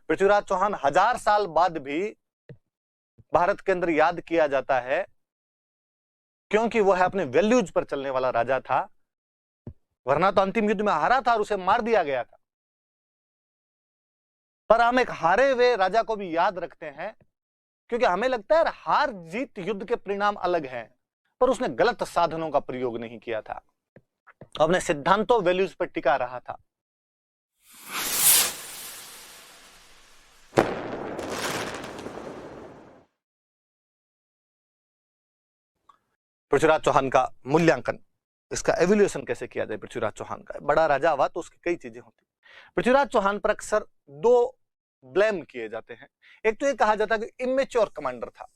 पृथ्वीराज चौहान 1000 साल बाद भी भारत के अंदर याद किया जाता है, क्योंकि वो है अपने वैल्यूज पर चलने वाला राजा था, वरना तो अंतिम युद्ध में हारा था और उसे मार दिया गया था। पर हम एक हारे हुए राजा को भी याद रखते हैं, क्योंकि हमें लगता है हार जीत युद्ध के परिणाम अलग हैं, पर उसने गलत साधनों का प्रयोग नहीं किया था, अपने सिद्धांतों वैल्यूज पर टिका रहा था। पृथ्वीराज चौहान का मूल्यांकन, इसका एवोल्यूशन कैसे किया जाए। पृथ्वीराज चौहान का बड़ा राजा हुआ तो उसकी कई चीजें होती। पृथ्वीराज चौहान पर अक्सर दो ब्लेम किए जाते हैं। एक तो ये कहा जाता है कि इमेच्योर कमांडर था,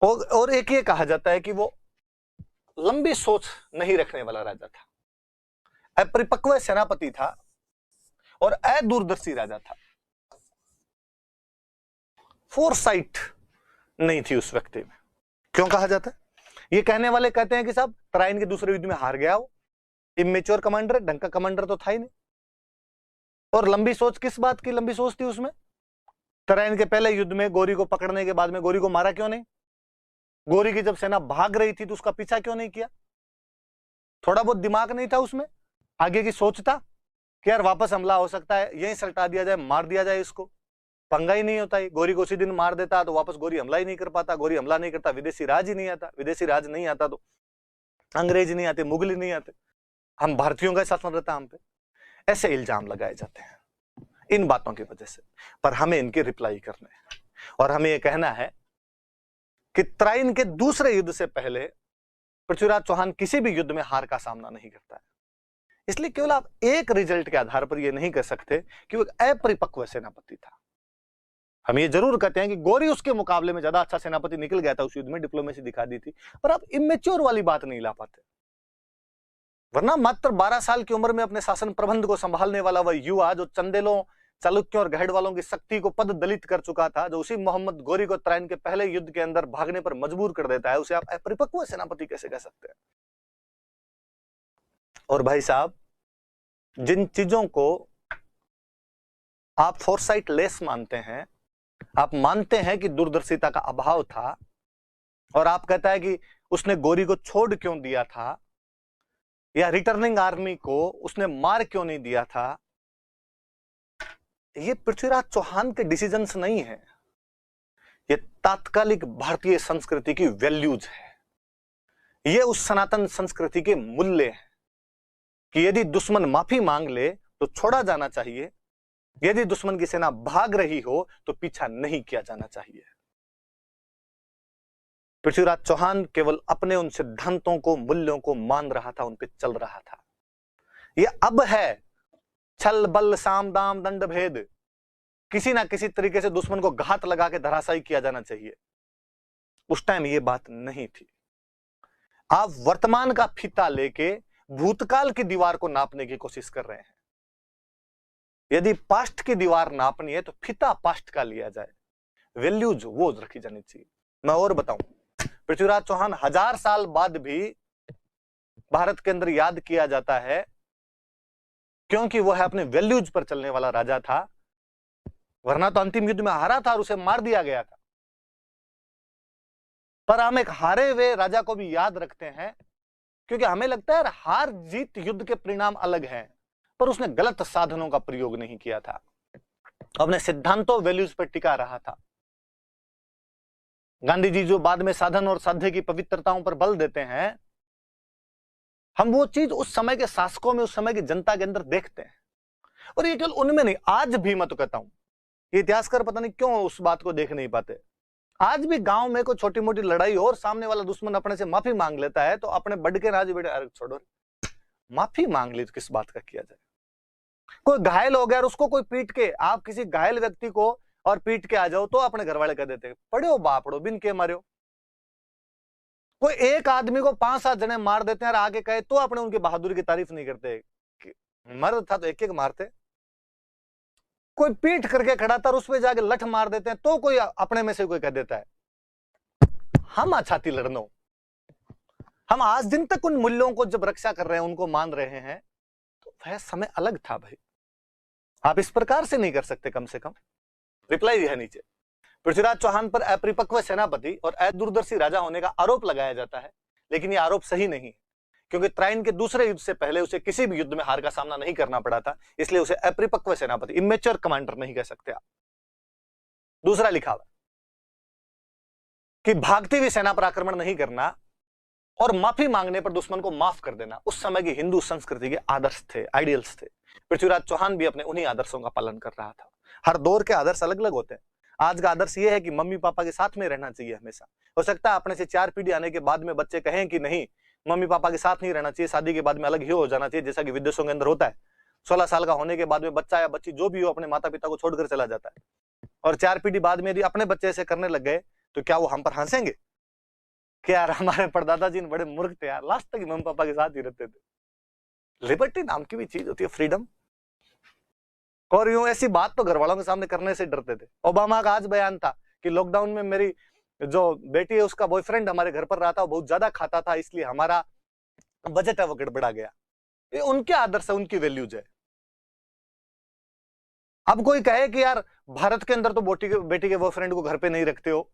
और एक ये कहा जाता है कि वो लंबी सोच नहीं रखने वाला राजा था, अपरिपक्व सेनापति था और अदूरदर्शी राजा था। फोरसाइट नहीं थी उस व्यक्ति में। क्यों कहा जाता है? ये कहने वाले कहते हैं कि साहब तराइन के दूसरे युद्ध में हार गया हो, इमेच्योर कमांडर, ढंग का कमांडर तो था ही नहीं। और लंबी सोच, किस बात की लंबी सोच थी उसमें? तराइन के पहले युद्ध में गोरी को पकड़ने के बाद में गोरी को मारा क्यों नहीं? गोरी की जब सेना भाग रही थी तो उसका पीछा क्यों नहीं किया? थोड़ा बहुत दिमाग नहीं था उसमें? आगे की सोच था कि यार वापस हमला हो सकता है, यहीं सल्टा दिया जाए, मार दिया जाए इसको, पंगा ही नहीं होता है। गोरी को उसी दिन मार देता तो वापस गोरी हमला ही नहीं कर पाता। गोरी हमला नहीं करता, विदेशी राज ही नहीं आता। विदेशी राज नहीं आता तो अंग्रेज नहीं आते, मुगल नहीं आते, हम भारतीयों का शासन रहता हम पे। ऐसे इल्जाम लगाए जाते हैं इन बातों की वजह से, पर हमें इनके रिप्लाई करने हैं और हमें यह कहना है कि तराइन के दूसरे युद्ध से पहले पृथ्वीराज चौहान किसी भी युद्ध में हार का सामना नहीं करता है। इसलिए केवल आप एक रिजल्ट के आधार पर यह नहीं कह सकते कि वो एक अपरिपक्व सेनापति था। हम ये जरूर कहते हैं कि गोरी उसके मुकाबले में ज्यादा अच्छा सेनापति निकल गया था, उस युद्ध में डिप्लोमेसी दिखा दी थी, पर आप इमेच्योर वाली बात नहीं ला पाते। वरना मात्र 12 साल की उम्र में अपने शासन प्रबंध को संभालने वाला वह युवा जो चंदेलों, चालुक्यों और गहड़वालों की शक्ति को पद दलित कर चुका था, जो उसी मोहम्मद गोरी को तराइन के पहले युद्ध के अंदर भागने पर मजबूर कर देता है, उसे आप अपरिपक्व सेनापति कैसे कह सकते हैं? और भाई साहब, जिन चीजों को आप फोरसाइट लेस मानते हैं, आप मानते हैं कि दूरदर्शिता का अभाव था, और आप कहता है कि उसने गोरी को छोड़ क्यों दिया था, या रिटर्निंग आर्मी को उसने मार क्यों नहीं दिया था, ये पृथ्वीराज चौहान के डिसीजंस नहीं है, ये तात्कालिक भारतीय संस्कृति की वैल्यूज है। ये उस सनातन संस्कृति के मूल्य हैं कि यदि दुश्मन माफी मांग ले तो छोड़ा जाना चाहिए, यदि दुश्मन की सेना भाग रही हो तो पीछा नहीं किया जाना चाहिए। पृथ्वीराज चौहान केवल अपने उन सिद्धांतों को, मूल्यों को मान रहा था, उन पे चल रहा था। यह अब है छल बल साम दाम दंड भेद, किसी ना किसी तरीके से दुश्मन को घात लगा के धराशायी किया जाना चाहिए। उस टाइम ये बात नहीं थी। आप वर्तमान का फीता लेके भूतकाल की दीवार को नापने की कोशिश कर रहे हैं। यदि पास्ट की दीवार नापनी है तो फीता पास्ट का लिया जाए, वैल्यूज वो रखी जानी चाहिए। मैं और बताऊं, पृथ्वीराज चौहान 1000 साल बाद भी भारत के अंदर याद किया जाता है, क्योंकि वह है अपने वैल्यूज पर चलने वाला राजा था, वरना तो अंतिम युद्ध में हारा था और उसे मार दिया गया था। पर हम एक हारे हुए राजा को भी याद रखते हैं, क्योंकि हमें लगता है हार जीत युद्ध के परिणाम अलग हैं, पर उसने गलत साधनों का प्रयोग नहीं किया था, अपने सिद्धांतों वैल्यूज पर टिका रहा था। गांधी जी जो बाद में साधन और साध्य की पवित्रताओं पर बल देते हैं, हम वो चीज उस समय के शासकों में, उस समय की जनता के अंदर देखते हैं। और ये केवल उनमें नहीं, आज भी मैं तो कहता हूं, ये इतिहासकार पता नहीं क्यों उस बात को देख नहीं पाते। आज भी गांव में कोई छोटी मोटी लड़ाई हो और सामने वाला दुश्मन अपने से माफी मांग लेता है, तो अपने बढ़ के राज बेटे अरे छोड़ो, माफी मांग ली तो किस बात का किया जाए। कोई घायल हो गया और उसको कोई पीट के, आप किसी घायल व्यक्ति को और पीट के आ जाओ तो अपने घर वाले कह देते पढ़ो बापड़ो बिन के मारो। कोई एक आदमी को 5-7 जने मार देते हैं और आगे कहे तो अपने उनकी बहादुरी की तारीफ नहीं करते। मर्द था तो एक एक मारते। कोई पीट करके खड़ा था और उस पर जाके लठ मार देते हैं तो कोई अपने में से कोई कह देता है हम छाती लड़नो। हम आज दिन तक उन मूल्यों को जब रक्षा कर रहे हैं, उनको मान रहे हैं, तो वह समय अलग था भाई। आप इस प्रकार से नहीं कर सकते। कम से कम रिप्लाई है नीचे। पृथ्वीराज चौहान पर अपरिपक्व सेनापति और अदूरदर्शी राजा होने का आरोप लगाया जाता है, लेकिन यह आरोप सही नहीं है, क्योंकि त्राइन के दूसरे युद्ध से पहले उसे किसी भी युद्ध में हार का सामना नहीं करना पड़ा था, इसलिए उसे अपरिपक्व सेनापति, इमेच्योर कमांडर नहीं कह सकते आप। दूसरा लिखा हुआ कि भागती हुई सेना पर आक्रमण नहीं करना और माफी मांगने पर दुश्मन को माफ कर देना उस समय की हिंदू संस्कृति के आदर्श थे, आइडियल्स थे। पृथ्वीराज चौहान भी अपने उन्हीं आदर्शों का पालन कर रहा था। हर दौर के आदर्श अलग अलग होते हैं। आज का आदर्श यह है कि मम्मी पापा के साथ में रहना चाहिए हमेशा। हो सकता है अपने से 4 पीढ़ी आने के बाद में बच्चे कहें कि नहीं, मम्मी पापा के साथ नहीं रहना चाहिए, शादी के बाद में अलग ही हो जाना चाहिए, जैसा कि विदेशों के अंदर होता है। 16 साल का होने के बाद में बच्चा या बच्ची जो भी हो अपने माता पिता को छोड़कर चला जाता है, और 4 पीढ़ी बाद में यदि अपने बच्चे ऐसे करने लग गए तो क्या वो हम पर हंसेंगे कि यार हमारे परदादा जी बड़े मूर्ख थे यार, लास्ट तक मम्मी पापा के साथ ही रहते थे। लिबर्टी नाम की भी चीज होती है, फ्रीडम। और यूं ऐसी बात तो घर वालों के सामने करने से डरते थे। ओबामा का आज बयान था कि लॉकडाउन में मेरी जो बेटी है उसका बॉयफ्रेंड हमारे घर पर रहा था, वो बहुत ज्यादा खाता था, इसलिए हमारा बजट है वो गड़बड़ा गया। ये उनके आदर्श है, उनकी वैल्यूज है। अब कोई कहे कि यार भारत के अंदर तो बेटी के बॉयफ्रेंड को घर पे नहीं रखते हो,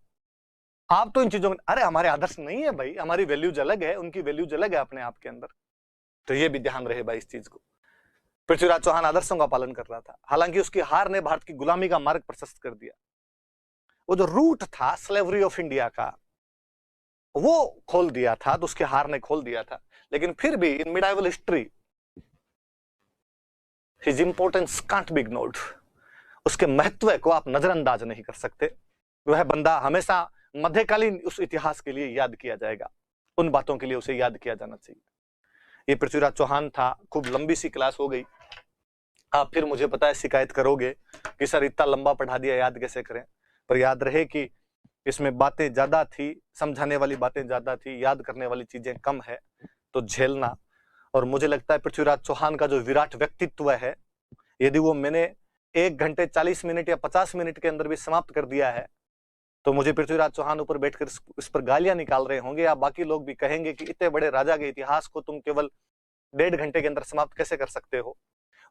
आप तो इन चीजों में, अरे हमारे आदर्श नहीं है भाई, हमारी वैल्यूज अलग है, उनकी वैल्यूज अलग है अपने आप के अंदर। तो ये भी ध्यान रहे भाई इस चीज को। पृथ्वीराज चौहान आदर्शों का पालन कर रहा था, हालांकि उसकी हार ने भारत की गुलामी का मार्ग प्रशस्त कर दिया। वो जो रूट था स्लेवरी ऑफ इंडिया का, वो खोल दिया था, तो उसके हार ने खोल दिया था। लेकिन फिर भी in medieval history his importance can't be ignored. उसके महत्व को आप नजरअंदाज नहीं कर सकते। वह बंदा हमेशा मध्यकालीन उस इतिहास के लिए याद किया जाएगा, उन बातों के लिए उसे याद किया जाना चाहिए। ये पृथ्वीराज चौहान था। खूब लंबी सी क्लास हो गई। आप फिर मुझे पता है शिकायत करोगे कि सर इतना लंबा पढ़ा दिया, याद कैसे करें। पर याद रहे कि इसमें बातें ज्यादा थी, समझाने वाली बातें ज्यादा थी, याद करने वाली चीजें कम है, तो झेलना। और मुझे लगता है पृथ्वीराज चौहान का जो विराट व्यक्तित्व है, यदि वो मैंने 1 घंटे 40 मिनट या 50 मिनट के अंदर भी समाप्त कर दिया है, तो मुझे पृथ्वीराज चौहान ऊपर बैठकर इस पर गालियां निकाल रहे होंगे, या बाकी लोग भी कहेंगे कि इतने बड़े राजा के इतिहास को तुम केवल 1.5 घंटे के अंदर समाप्त कैसे कर सकते हो।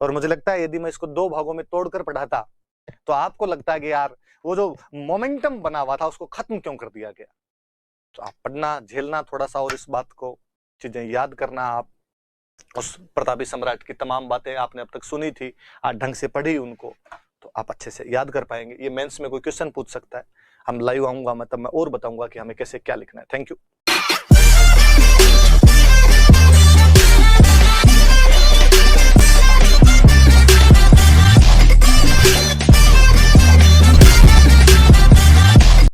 और मुझे लगता है यदि मैं इसको 2 भागों में तोड़कर पढ़ाता तो आपको लगता है कि यार वो जो मोमेंटम बना हुआ था उसको खत्म क्यों कर दिया गया। तो आप पढ़ना, झेलना थोड़ा सा, और इस बात को चीजें याद करना। आप उस प्रतापी सम्राट की तमाम बातें आपने अब तक सुनी थी, आज ढंग से पढ़ी उनको, तो आप अच्छे से याद कर पाएंगे। ये मेंस में कोई क्वेश्चन पूछ सकता है, हम लाइव आऊंगा, मतलब मैं और बताऊंगा कि हमें कैसे क्या लिखना है। Thank you.